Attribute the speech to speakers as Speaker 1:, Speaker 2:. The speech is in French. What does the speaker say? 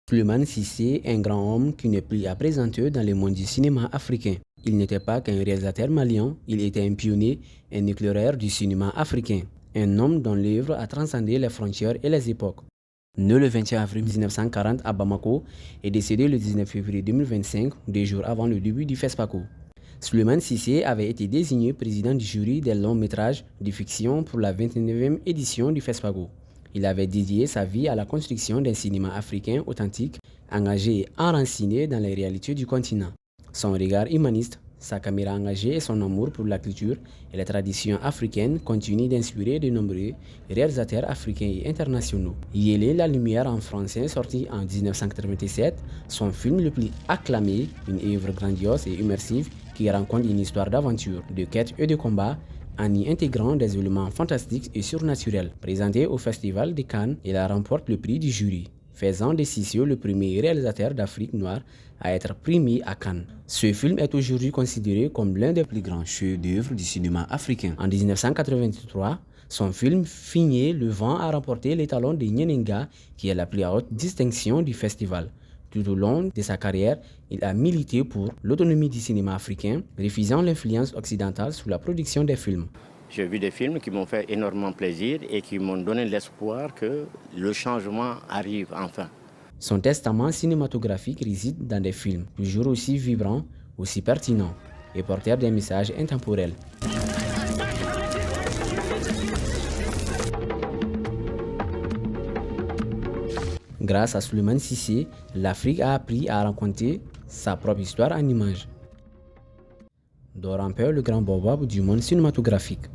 Speaker 1: Souleymane Cissé, un grand homme qui n'est plus à présenter dans le monde du cinéma africain. Il n'était pas qu'un réalisateur malien, il était un pionnier, un éclaireur du cinéma africain. Un homme dont l'œuvre a transcendé les frontières et les époques. Né le 21 avril 1940 à Bamako et décédé le 19 février 2025, 2 jours avant le début du FESPACO. Souleymane Cissé avait été désigné président du jury des longs métrages de fiction pour la 29e édition du FESPACO. Il avait dédié sa vie à la construction d'un cinéma africain authentique, engagé et enraciné dans les réalités du continent. Son regard humaniste, sa caméra engagée et son amour pour la culture et les traditions africaines continuent d'inspirer de nombreux réalisateurs africains et internationaux. Yélé la lumière en français, sorti en 1997, son film le plus acclamé, une œuvre grandiose et immersive qui raconte une histoire d'aventure, de quête et de combat, en y intégrant des éléments fantastiques et surnaturels. Présenté au Festival de Cannes, il remporte le prix du jury, faisant de Cissé le premier réalisateur d'Afrique noire à être primé à Cannes. Ce film est aujourd'hui considéré comme l'un des plus grands chefs-d'œuvre du cinéma africain. En 1983, son film Figné le vent a remporté l'étalon de Nyenenga, qui est la plus haute distinction du festival. Tout au long de sa carrière, il a milité pour l'autonomie du cinéma africain, refusant l'influence occidentale sur la production des films.
Speaker 2: J'ai vu des films qui m'ont fait énormément plaisir et qui m'ont donné l'espoir que le changement arrive enfin.
Speaker 1: Son testament cinématographique réside dans des films toujours aussi vibrants, aussi pertinents et porteurs d'un message intemporel. Grâce à Souleymane Cissé, l'Afrique a appris à raconter sa propre histoire en images. Dore un peu le grand baobab du monde cinématographique.